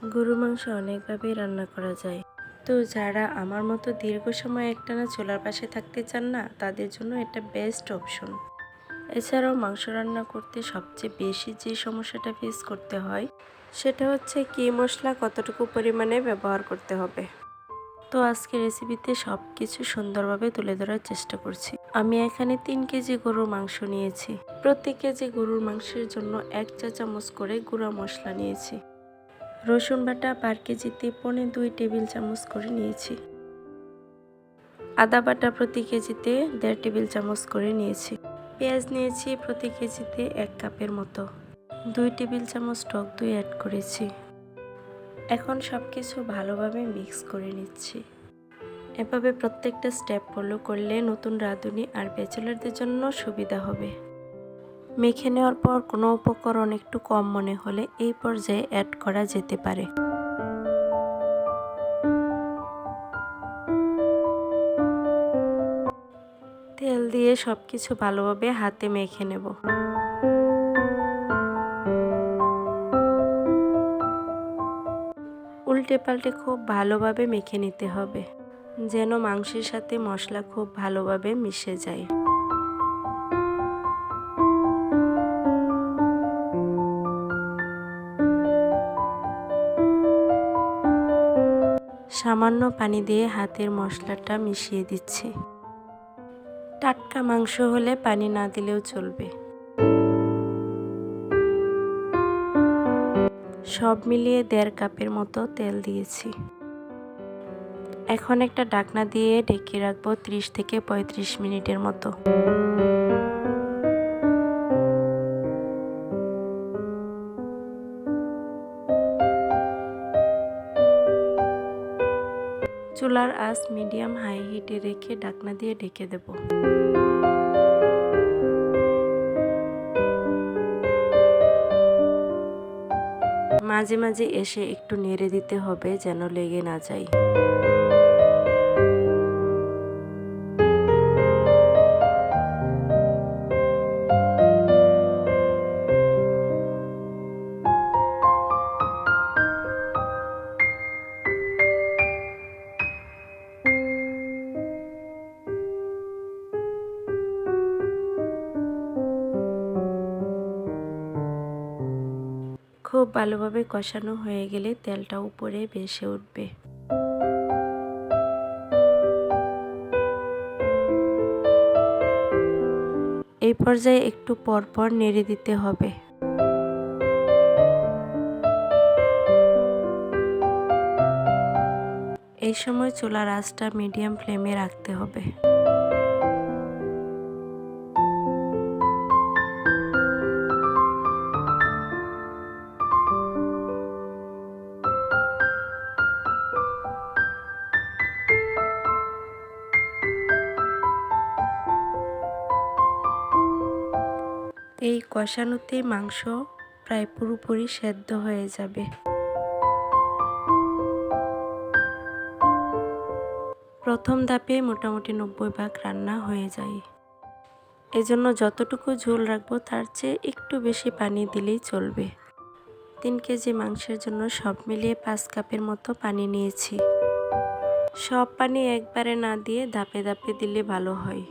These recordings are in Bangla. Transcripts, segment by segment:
গরুর মাংস অনেকভাবেই রান্না করা যায়। তো যারা আমার মতো দীর্ঘ সময় একটানা চুলার পাশে থাকতে চান না, তাদের জন্য এটা বেস্ট অপশন। এছাড়াও মাংস রান্না করতে সবচেয়ে বেশি যে সমস্যাটা ফেস করতে হয়, সেটা হচ্ছে কী মশলা কতটুকু পরিমাণে ব্যবহার করতে হবে। তো আজকে রেসিপিতে সব কিছু সুন্দরভাবে তুলে ধরার চেষ্টা করছি। আমি এখানে 3 কেজি গরুর মাংস নিয়েছি। প্রতি কেজি গরুর মাংসের জন্য 1 চা চামচ করে গুঁড়া মশলা নিয়েছি। রসুন বাটা পার কেজিতে 2.25 টেবিল চামচ করে নিয়েছি। আদা বাটা প্রতি কেজিতে 1.5 টেবিল চামচ করে নিয়েছি। পেঁয়াজ নিয়েছি প্রতি কেজিতে 1 কাপের মতো। 2 টেবিল চামচ টক দই অ্যাড করেছি। এখন সব কিছু ভালোভাবে মিক্স করে নিচ্ছি। এভাবে প্রত্যেকটা স্টেপ ফলো করলে নতুন রাঁধুনি আর ব্যাচেলরদের জন্য সুবিধা হবে। মেখে নেওয়ার পর কোনো উপকরণ একটু কম মনে হলে এই পর্যায়ে অ্যাড করা যেতে পারে। তেল দিয়ে সবকিছু ভালোভাবে হাতে মেখে নেব। উল্টে পাল্টে খুব ভালোভাবে মেখে নিতে হবে, যেন মাংসের সাথে মশলা খুব ভালোভাবে মিশে যায়। সামান্য পানি দিয়ে হাতের মশলাটা মিশিয়ে দিচ্ছি। টাটকা মাংস হলে পানি না দিলেও চলবে। সব মিলিয়ে 1.5 কাপের মতো তেল দিয়েছি। এখন একটা ঢাকনা দিয়ে ঢেকে রাখবো 30 থেকে 35 মিনিটের মতো। চুলার আঁচ মিডিয়াম হাই হিটে রেখে ঢাকনা দিয়ে ঢেকে দেব। মাঝে মাঝে এসে একটু নেড়ে দিতে হবে যেন লেগে না যায়। খুব ভালোভাবে কষানো হয়ে গেলে তেলটা উপরে ভেসে উঠবে। এই পর্যায়ে একটু পরপর নেড়ে দিতে হবে। এই সময় চুলার আঁচটা মিডিয়াম ফ্লেমে রাখতে হবে। এই কষানোতেই মাংস প্রায় পুরোপুরি সেদ্ধ হয়ে যাবে। প্রথম ধাপে মোটামুটি 90% রান্না হয়ে যায়। এজন্য যতটুকু ঝোল রাখবো তার চেয়ে একটু বেশি পানি দিলেই চলবে। 3 কেজি মাংসের জন্য সব মিলিয়ে 5 কাপের মতো পানি নিয়েছি। সব পানি একবারে না দিয়ে ধাপে ধাপে দিলে ভালো হয়।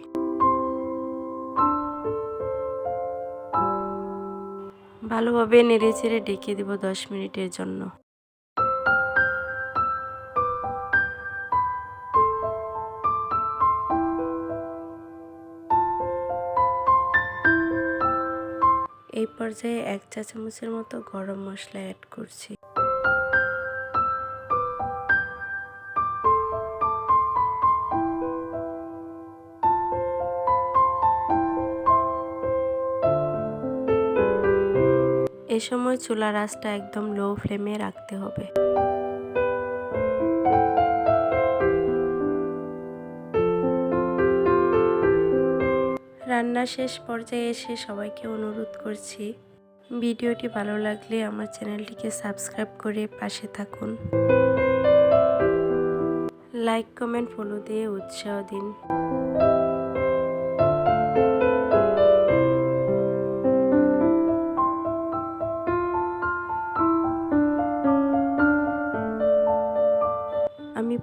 ভালোভাবে নেড়েচেড়ে ঢেকে দেব 10 মিনিটের জন্য। এই পর্যায়ে 1 চা চামচের মতো গরম মশলা অ্যাড করছি। এ সময় চুলার আঁচটা একদম লো ফ্লেমে রাখতে হবে। রান্না শেষ পর্যায়ে এসে সবাইকে অনুরোধ করছি, ভিডিওটি ভালো লাগলে আমার চ্যানেলটিকে সাবস্ক্রাইব করে পাশে থাকুন। লাইক কমেন্ট ফলো দিয়ে উৎসাহ দিন।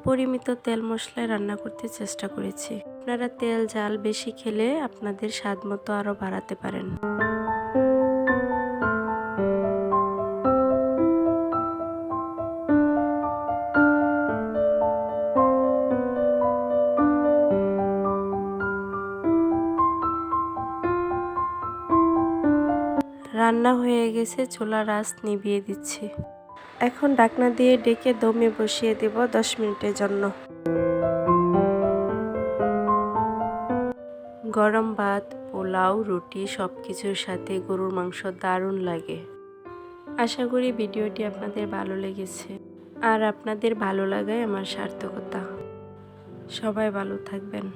পরিমিত তেল মশলায় রান্না করতে চেষ্টা করেছি। আপনারা তেল ঝাল বেশি খেলে আপনাদের স্বাদ মতো আরও বাড়াতে পারেন। রান্না হয়ে গেছে, চুলার আঁচ নিভিয়ে দিচ্ছি। এখন ঢাকনা দিয়ে ডেকে দমে বসিয়ে দেব 10 মিনিটের জন্য। গরম ভাত, পোলাও, রুটি সব কিছুর সাথে গরুর মাংস দারুণ লাগে। আশা করি ভিডিওটি আপনাদের ভালো লেগেছে, আর আপনাদের ভালো লাগাই আমার সার্থকতা। সবাই ভালো থাকবেন।